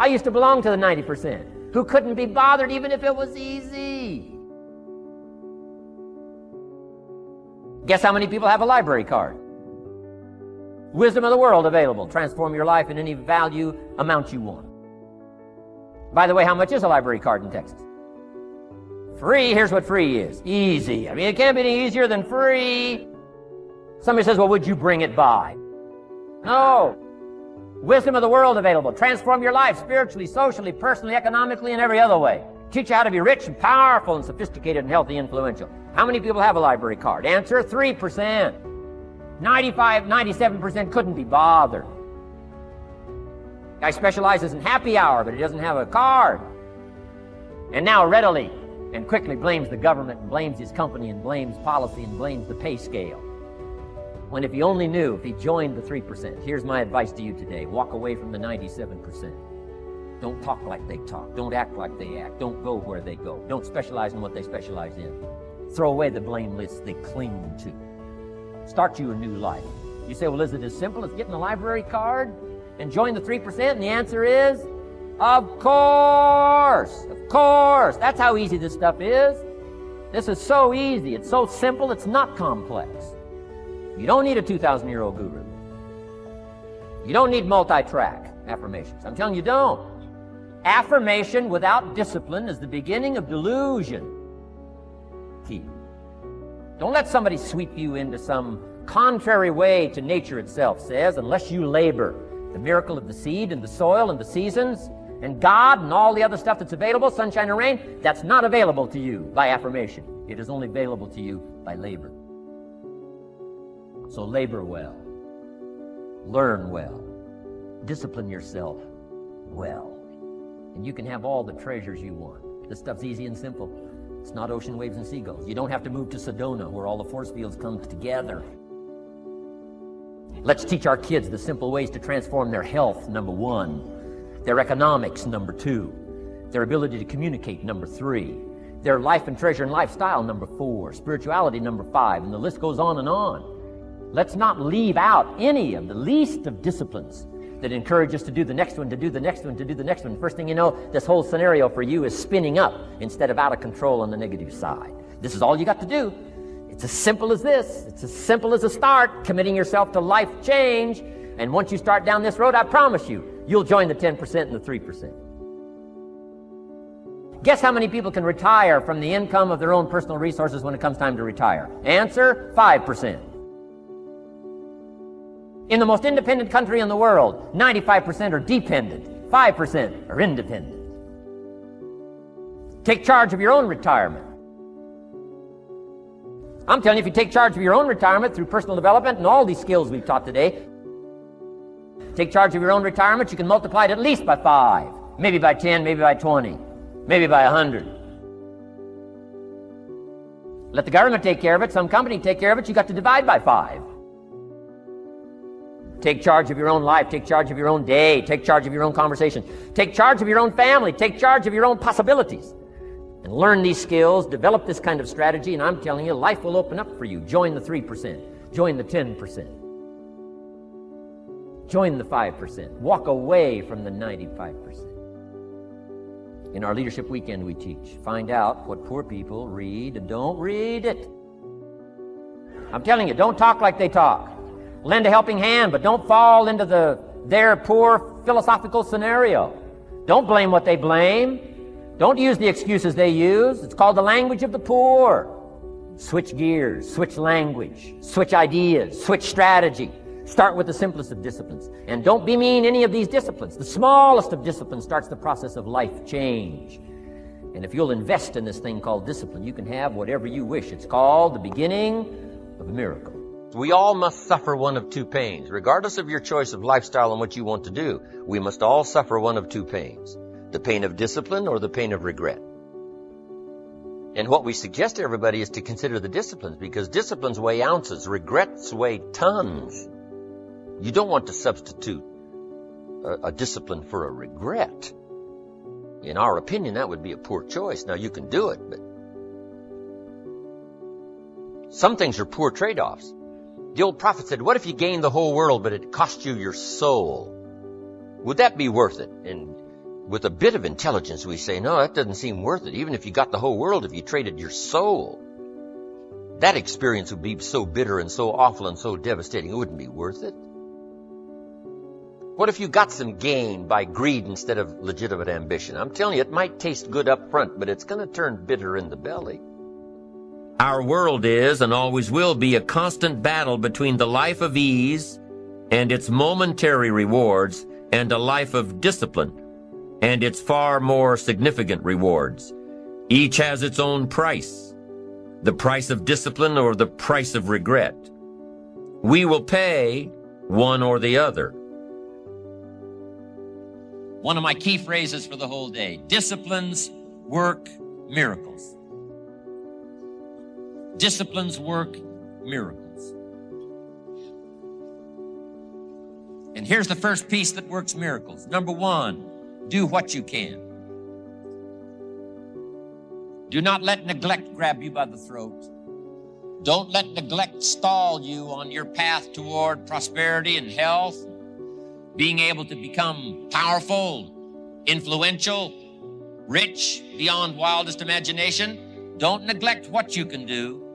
I used to belong to the 90% who couldn't be bothered even if it was easy. Guess how many people have a library card? Wisdom of the world available. Transform your life in any value amount you want. By the way, how much is a library card in Texas? Free. Here's what free is. Easy. I mean, it can't be any easier than free. Somebody says, well, would you bring it by? No. Wisdom of the world available. Transform your life spiritually, socially, personally, economically, and every other way. Teach you how to be rich and powerful and sophisticated and healthy, influential. How many people have a library card? Answer, 3%. 97% couldn't be bothered. Guy specializes in happy hour, but he doesn't have a card. And now readily and quickly blames the government and blames his company and blames policy and blames the pay scale. When if he only knew, if he joined the 3%, here's my advice to you today. Walk away from the 97%. Don't talk like they talk. Don't act like they act. Don't go where they go. Don't specialize in what they specialize in. Throw away the blame lists they cling to. Start you a new life. You say, well, is it as simple as getting a library card and join the 3%? And the answer is, of course. Of course. That's how easy this stuff is. This is so easy. It's so simple. It's not complex. You don't need a 2,000-year-old guru. You don't need multi-track affirmations. I'm telling you, don't. Affirmation without discipline is the beginning of delusion. Key. Don't let somebody sweep you into some contrary way to nature itself says, unless you labor. The miracle of the seed and the soil and the seasons and God and all the other stuff that's available, sunshine and rain, that's not available to you by affirmation. It is only available to you by labor. So labor well. Learn well. Discipline yourself well. And you can have all the treasures you want. This stuff's easy and simple. It's not ocean waves and seagulls. You don't have to move to Sedona where all the force fields come together. Let's teach our kids the simple ways to transform their health, number 1. Their economics, number 2. Their ability to communicate, number 3. Their life and treasure and lifestyle, number 4. Spirituality, number 5. And the list goes on and on. Let's not leave out any of the least of disciplines that encourage us to do the next one, to do the next one, to do the next one. First thing you know, this whole scenario for you is spinning up instead of out of control on the negative side. This is all you got to do. It's as simple as this. It's as simple as a start, committing yourself to life change. And once you start down this road, I promise you, you'll join the 10% and the 3%. Guess how many people can retire from the income of their own personal resources when it comes time to retire? Answer, 5%. In the most independent country in the world, 95% are dependent, 5% are independent. Take charge of your own retirement. I'm telling you, if you take charge of your own retirement through personal development and all these skills we've taught today, take charge of your own retirement, you can multiply it at least by 5, maybe by 10, maybe by 20, maybe by 100. Let the government take care of it, some company take care of it, you got to divide by 5. Take charge of your own life. Take charge of your own day. Take charge of your own conversation. Take charge of your own family. Take charge of your own possibilities. And learn these skills. Develop this kind of strategy. And I'm telling you, life will open up for you. Join the 3%. Join the 10%. Join the 5%. Walk away from the 95%. In our Leadership Weekend we teach. Find out what poor people read and don't read it. I'm telling you, don't talk like they talk. Lend a helping hand, but don't fall into their poor philosophical scenario. Don't blame what they blame. Don't use the excuses they use. It's called the language of the poor. Switch gears, switch language, switch ideas, switch strategy. Start with the simplest of disciplines. And don't bemean any of these disciplines. The smallest of disciplines starts the process of life change. And if you'll invest in this thing called discipline, you can have whatever you wish. It's called the beginning of a miracle. We all must suffer one of two pains. Regardless of your choice of lifestyle and what you want to do, we must all suffer one of two pains. The pain of discipline or the pain of regret. And what we suggest to everybody is to consider the disciplines, because disciplines weigh ounces, regrets weigh tons. You don't want to substitute a discipline for a regret. In our opinion, that would be a poor choice. Now, you can do it, but some things are poor trade-offs. The old prophet said, what if you gained the whole world, but it cost you your soul? Would that be worth it? And With a bit of intelligence, we say, no, that doesn't seem worth it. Even if you got the whole world, if you traded your soul, that experience would be so bitter and so awful and so devastating, it wouldn't be worth it. What if you got some gain by greed instead of legitimate ambition? I'm telling you, it might taste good up front, but it's going to turn bitter in the belly. Our world is and always will be a constant battle between the life of ease and its momentary rewards and a life of discipline and its far more significant rewards. Each has its own price, the price of discipline or the price of regret. We will pay one or the other. One of my key phrases for the whole day: disciplines work miracles. Disciplines work miracles. And here's the first piece that works miracles. Number one, do what you can. Do not let neglect grab you by the throat. Don't let neglect stall you on your path toward prosperity and health, being able to become powerful, influential, rich beyond wildest imagination. Don't neglect what you can do.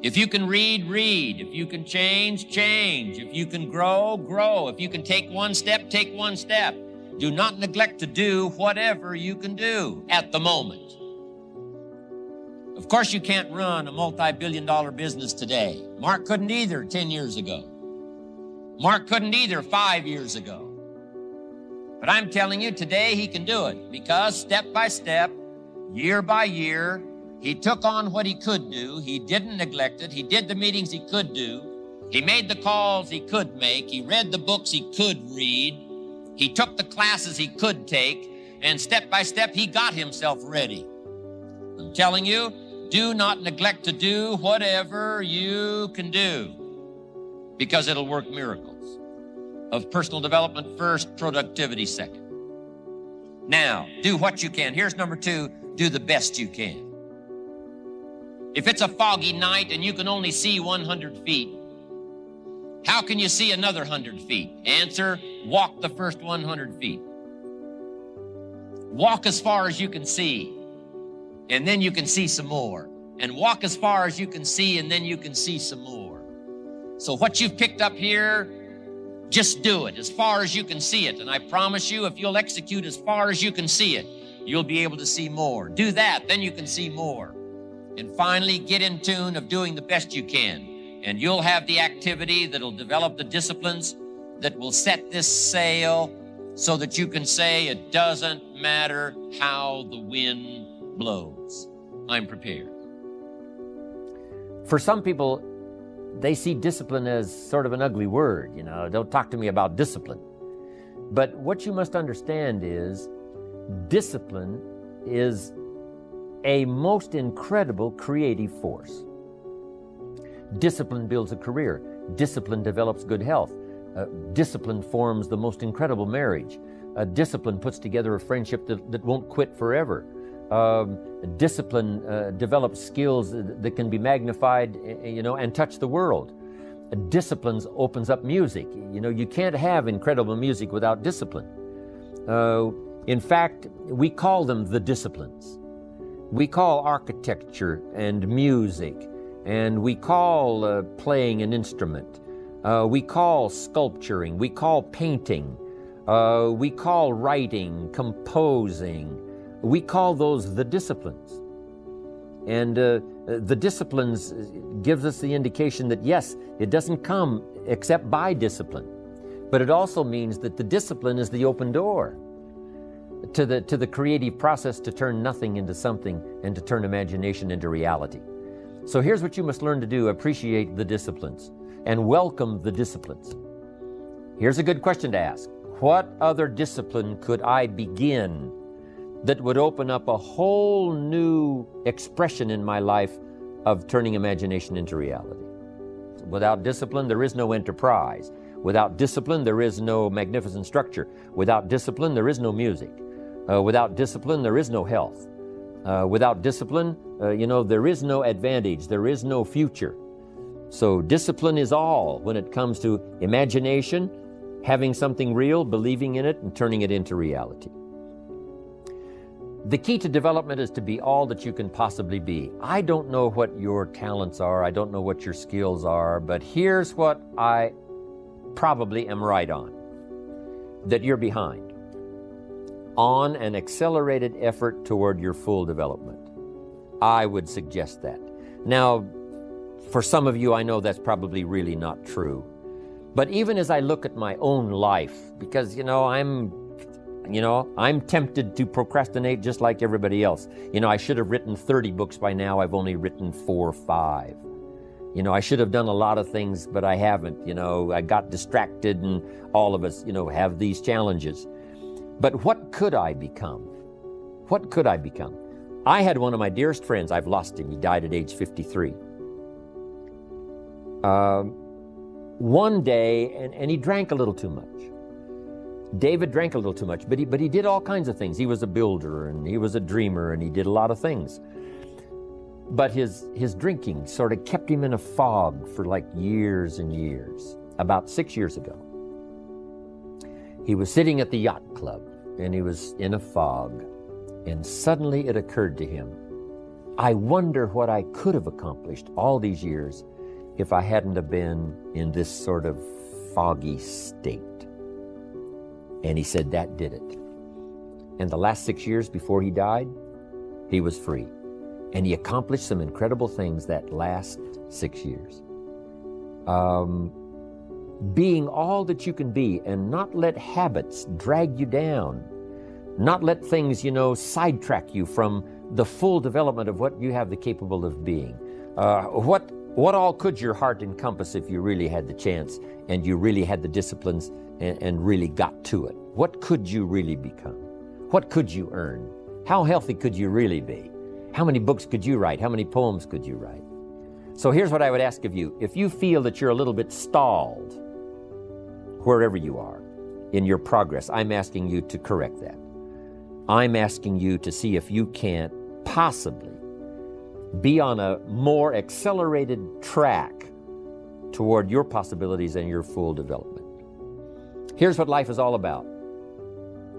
If you can read, read. If you can change, change. If you can grow, grow. If you can take one step, take one step. Do not neglect to do whatever you can do at the moment. Of course, you can't run a multi-billion-dollar business today. Mark couldn't either 10 years ago. Mark couldn't either 5 years ago. But I'm telling you, today he can do it because step by step, year by year, he took on what he could do. He didn't neglect it. He did the meetings he could do. He made the calls he could make. He read the books he could read. He took the classes he could take. And step by step, he got himself ready. I'm telling you, do not neglect to do whatever you can do because it'll work miracles. Of personal development first, productivity second. Now, do what you can. Here's number two, do the best you can. If it's a foggy night and you can only see 100 feet, how can you see another 100 feet? Answer, walk the first 100 feet. Walk as far as you can see, and then you can see some more. And walk as far as you can see, and then you can see some more. So what you've picked up here, just do it as far as you can see it. And I promise you, if you'll execute as far as you can see it, you'll be able to see more. Do that, then you can see more. And finally, get in tune of doing the best you can. And you'll have the activity that'll develop the disciplines that will set this sail so that you can say, it doesn't matter how the wind blows. I'm prepared. For some people, they see discipline as sort of an ugly word. You know, don't talk to me about discipline. But what you must understand is discipline is a most incredible creative force. Discipline builds a career. Discipline develops good health. Discipline forms the most incredible marriage. Discipline puts together a friendship that won't quit forever. Discipline develops skills that can be magnified, and touch the world. Discipline opens up music. You can't have incredible music without discipline. In fact, we call them the disciplines. We call architecture and music, and we call playing an instrument. We call sculpturing. We call painting. We call writing, composing. We call those the disciplines. And the disciplines gives us the indication that, yes, it doesn't come except by discipline. But it also means that the discipline is the open door to the creative process to turn nothing into something and to turn imagination into reality. So here's what you must learn to do. Appreciate the disciplines and welcome the disciplines. Here's a good question to ask. What other discipline could I begin that would open up a whole new expression in my life of turning imagination into reality? Without discipline, there is no enterprise. Without discipline, there is no magnificent structure. Without discipline, there is no music. Without discipline, there is no health. Without discipline, there is no advantage. There is no future. So discipline is all when it comes to imagination, having something real, believing in it, and turning it into reality. The key to development is to be all that you can possibly be. I don't know what your talents are. I don't know what your skills are, but here's what I probably am right on, that you're behind on an accelerated effort toward your full development. I would suggest that. Now, for some of you, I know that's probably really not true. But even as I look at my own life, because, I'm tempted to procrastinate just like everybody else. I should have written 30 books by now. I've only written 4 or 5. I should have done a lot of things, but I haven't. I got distracted, and all of us, have these challenges. But what could I become? What could I become? I had one of my dearest friends. I've lost him. He died at age 53. One day, and he drank a little too much. David drank a little too much, but he did all kinds of things. He was a builder, and he was a dreamer, and he did a lot of things. But his drinking sort of kept him in a fog for like years and years. About 6 years ago, he was sitting at the yacht club, and he was in a fog, and suddenly it occurred to him, I wonder what I could have accomplished all these years if I hadn't have been in this sort of foggy state. And he said that did it. And the last 6 years before he died, he was free. And he accomplished some incredible things that last 6 years. Being all that you can be, and not let habits drag you down. Not let things, sidetrack you from the full development of what you have the capable of being. What all could your heart encompass if you really had the chance and you really had the disciplines and really got to it? What could you really become? What could you earn? How healthy could you really be? How many books could you write? How many poems could you write? So here's what I would ask of you. If you feel that you're a little bit stalled, wherever you are in your progress, I'm asking you to correct that. I'm asking you to see if you can't possibly be on a more accelerated track toward your possibilities and your full development. Here's what life is all about: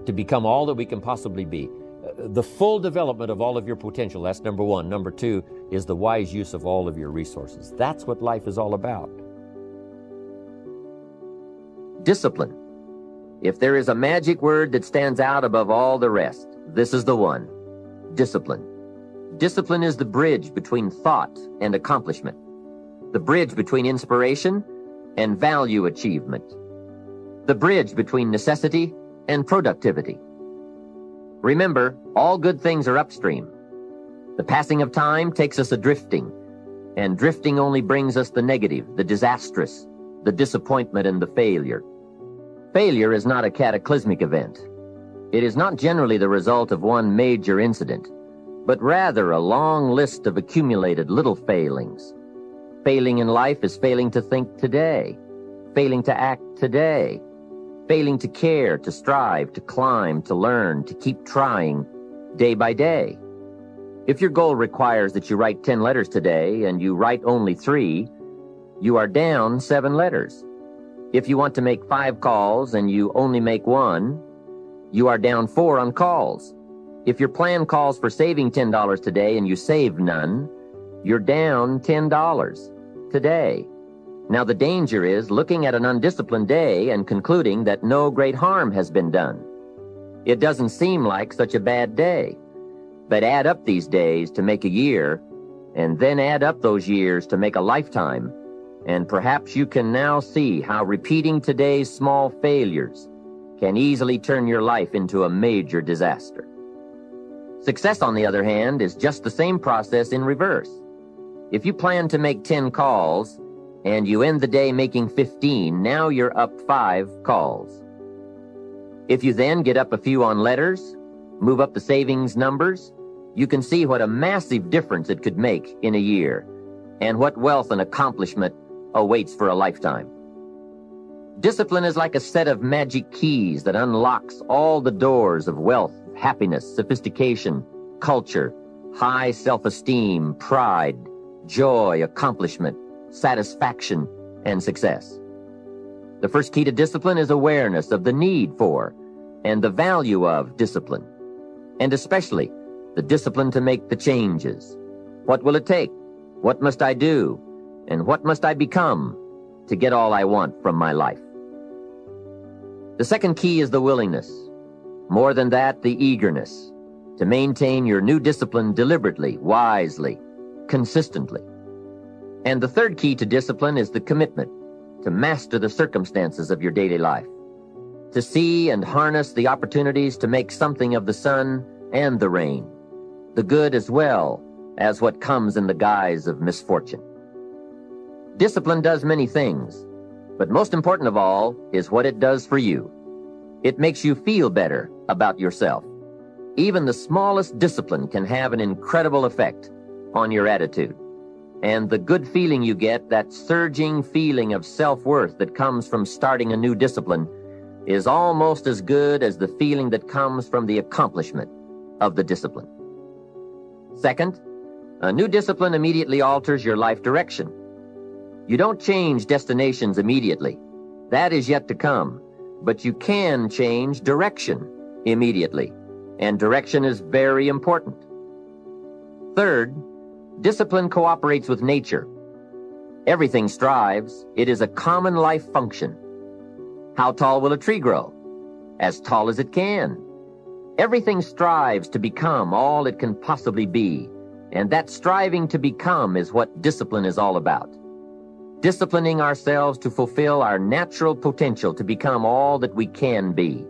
to become all that we can possibly be. The full development of all of your potential, that's number one. Number two is the wise use of all of your resources. That's what life is all about. Discipline. If there is a magic word that stands out above all the rest, this is the one: discipline. Discipline is the bridge between thought and accomplishment, the bridge between inspiration and value achievement, the bridge between necessity and productivity. Remember, all good things are upstream. The passing of time takes us a-drifting, and drifting only brings us the negative, the disastrous, the disappointment, and the failure. Failure is not a cataclysmic event. It is not generally the result of one major incident, but rather a long list of accumulated little failings. Failing in life is failing to think today, failing to act today, failing to care, to strive, to climb, to learn, to keep trying day by day. If your goal requires that you write 10 letters today and you write only 3, you are down 7 letters. If you want to make 5 calls and you only make 1, you are down 4 on calls. If your plan calls for saving $10 today and you save none, you're down $10 today. Now the danger is looking at an undisciplined day and concluding that no great harm has been done. It doesn't seem like such a bad day, but add up these days to make a year, and then add up those years to make a lifetime, and perhaps you can now see how repeating today's small failures can easily turn your life into a major disaster. Success, on the other hand, is just the same process in reverse. If you plan to make 10 calls and you end the day making 15, now you're up 5 calls. If you then get up a few on letters, move up the savings numbers, you can see what a massive difference it could make in a year, and what wealth and accomplishment awaits for a lifetime. Discipline is like a set of magic keys that unlocks all the doors of wealth, happiness, sophistication, culture, high self-esteem, pride, joy, accomplishment, satisfaction, and success. The first key to discipline is awareness of the need for and the value of discipline, and especially the discipline to make the changes. What will it take? What must I do? And what must I become to get all I want from my life? The second key is the willingness. More than that, the eagerness to maintain your new discipline deliberately, wisely, consistently. And the third key to discipline is the commitment to master the circumstances of your daily life, to see and harness the opportunities to make something of the sun and the rain, the good as well as what comes in the guise of misfortune. Discipline does many things, but most important of all is what it does for you. It makes you feel better about yourself. Even the smallest discipline can have an incredible effect on your attitude. And the good feeling you get, that surging feeling of self-worth that comes from starting a new discipline, is almost as good as the feeling that comes from the accomplishment of the discipline. Second, a new discipline immediately alters your life direction. You don't change destinations immediately. That is yet to come. But you can change direction immediately. And direction is very important. Third, discipline cooperates with nature. Everything strives. It is a common life function. How tall will a tree grow? As tall as it can. Everything strives to become all it can possibly be. And that striving to become is what discipline is all about. Disciplining ourselves to fulfill our natural potential to become all that we can be.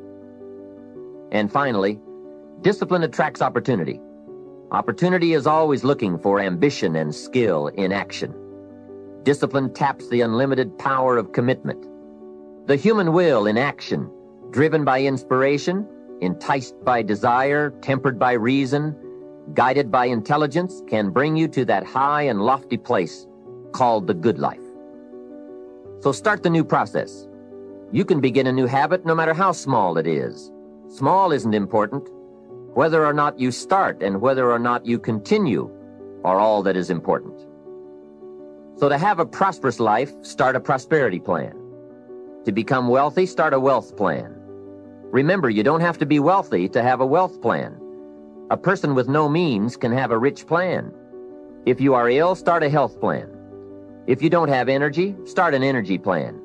And finally, discipline attracts opportunity. Opportunity is always looking for ambition and skill in action. Discipline taps the unlimited power of commitment. The human will in action, driven by inspiration, enticed by desire, tempered by reason, guided by intelligence, can bring you to that high and lofty place called the good life. So start the new process. You can begin a new habit no matter how small it is. Small isn't important. Whether or not you start and whether or not you continue are all that is important. So to have a prosperous life, start a prosperity plan. To become wealthy, start a wealth plan. Remember, you don't have to be wealthy to have a wealth plan. A person with no means can have a rich plan. If you are ill, start a health plan. If you don't have energy, start an energy plan.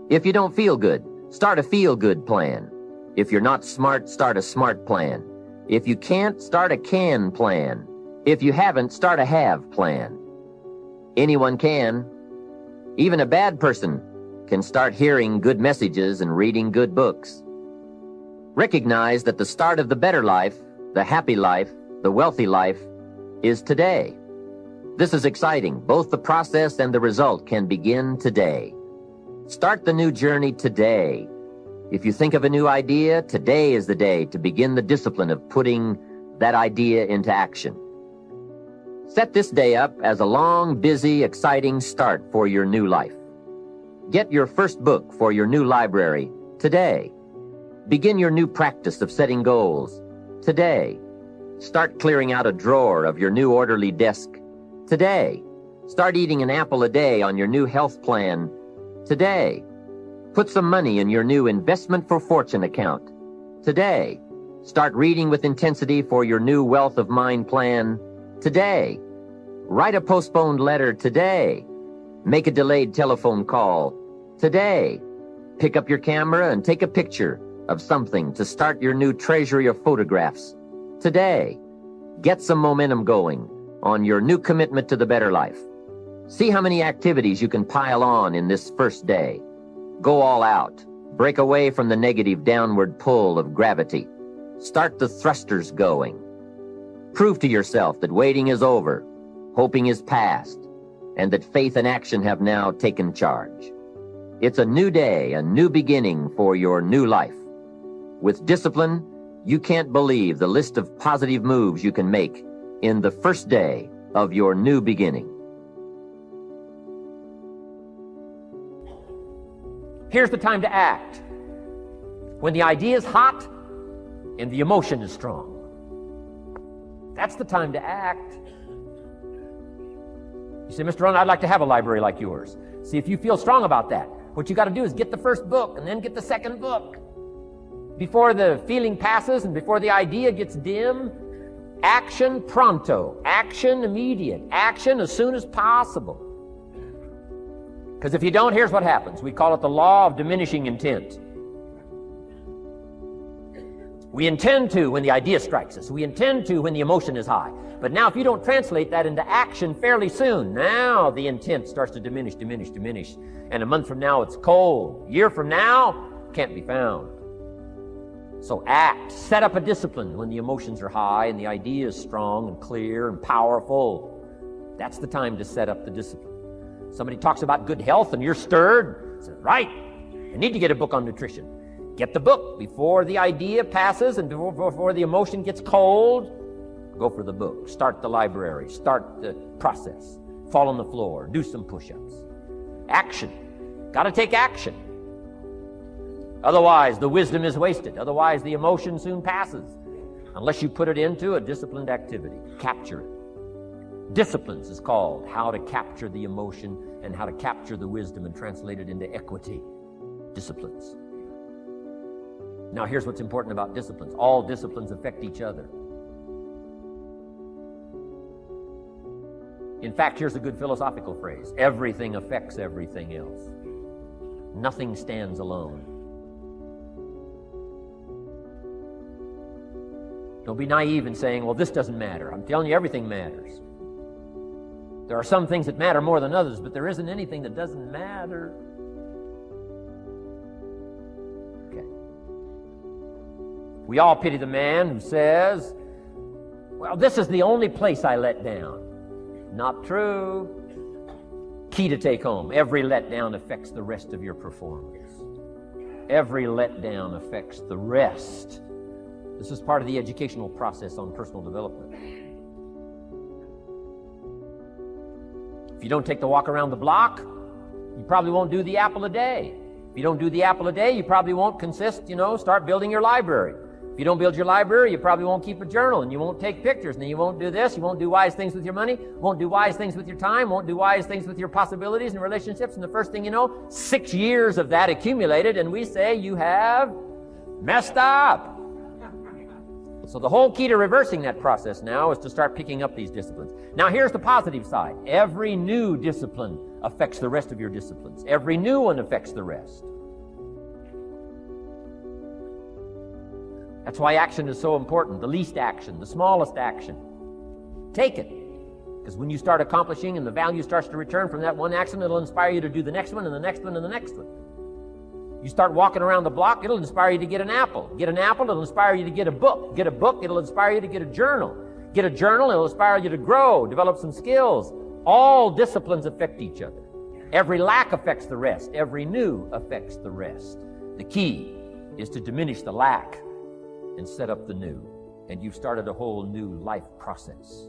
If you don't feel good, start a feel-good plan. If you're not smart, start a smart plan. If you can't, start a can plan. If you haven't, start a have plan. Anyone can. Even a bad person can start hearing good messages and reading good books. Recognize that the start of the better life, the happy life, the wealthy life, is today. This is exciting. Both the process and the result can begin today. Start the new journey today. If you think of a new idea, today is the day to begin the discipline of putting that idea into action. Set this day up as a long, busy, exciting start for your new life. Get your first book for your new library today. Begin your new practice of setting goals today. Start clearing out a drawer of your new orderly desk today. Start eating an apple a day on your new health plan today. Put some money in your new investment for fortune account today. Start reading with intensity for your new wealth of mind plan today. Write a postponed letter today. Make a delayed telephone call today. Pick up your camera and take a picture of something to start your new treasury of photographs today. Get some momentum going on your new commitment to the better life. See how many activities you can pile on in this first day. Go all out. Break away from the negative downward pull of gravity. Start the thrusters going. Prove to yourself that waiting is over, hoping is past, and that faith and action have now taken charge. It's a new day, a new beginning for your new life. With discipline, you can't believe the list of positive moves you can make in the first day of your new beginning. Here's the time to act. When the idea is hot and the emotion is strong. That's the time to act. You say, Mr. Rohn, I'd like to have a library like yours. See, if you feel strong about that, What you got to do is get the first book and then get the second book. Before the feeling passes and before the idea gets dim, action pronto, action immediate, action as soon as possible. Because if you don't, here's what happens. We call it the law of diminishing intent. We intend to when the idea strikes us. We intend to when the emotion is high. But now if you don't translate that into action fairly soon, now the intent starts to diminish. And a month from now it's cold. A year from now, can't be found. So act. Set up a discipline when the emotions are high and the idea is strong and clear and powerful. That's the time to set up the discipline. Somebody talks about good health and you're stirred. Say, right, I need to get a book on nutrition. Get the book before the idea passes and before the emotion gets cold. Go for the book. Start the library. Start the process. Fall on the floor. Do some push-ups. Action. Got to take action. Otherwise, the wisdom is wasted. Otherwise, the emotion soon passes. Unless you put it into a disciplined activity. Capture it. Disciplines is called how to capture the emotion and how to capture the wisdom and translate it into equity. Disciplines. Now, here's what's important about disciplines. All disciplines affect each other. In fact, here's a good philosophical phrase. Everything affects everything else. Nothing stands alone. Don't be naive in saying, well, this doesn't matter. I'm telling you, everything matters. There are some things that matter more than others, but there isn't anything that doesn't matter. Okay. We all pity the man who says, well, this is the only place I let down. Not true. Key to take home. Every letdown affects the rest of your performance. Every letdown affects the rest. This is part of the educational process on personal development. If you don't take the walk around the block, you probably won't do the apple a day. If you don't do the apple a day, you probably won't start building your library. If you don't build your library, you probably won't keep a journal, and you won't take pictures, and then you won't do this, you won't do wise things with your money, won't do wise things with your time, won't do wise things with your possibilities and relationships, and the first thing you know, 6 years of that accumulated, and we say you have messed up. So the whole key to reversing that process now is to start picking up these disciplines. Now here's the positive side. Every new discipline affects the rest of your disciplines. Every new one affects the rest. That's why action is so important. The least action, the smallest action. Take it. Because when you start accomplishing and the value starts to return from that one action, it'll inspire you to do the next one and the next one and the next one. You start walking around the block, it'll inspire you to get an apple. Get an apple, it'll inspire you to get a book. Get a book, it'll inspire you to get a journal. Get a journal, it'll inspire you to grow, develop some skills. All disciplines affect each other. Every lack affects the rest. Every new affects the rest. The key is to diminish the lack and set up the new. And you've started a whole new life process.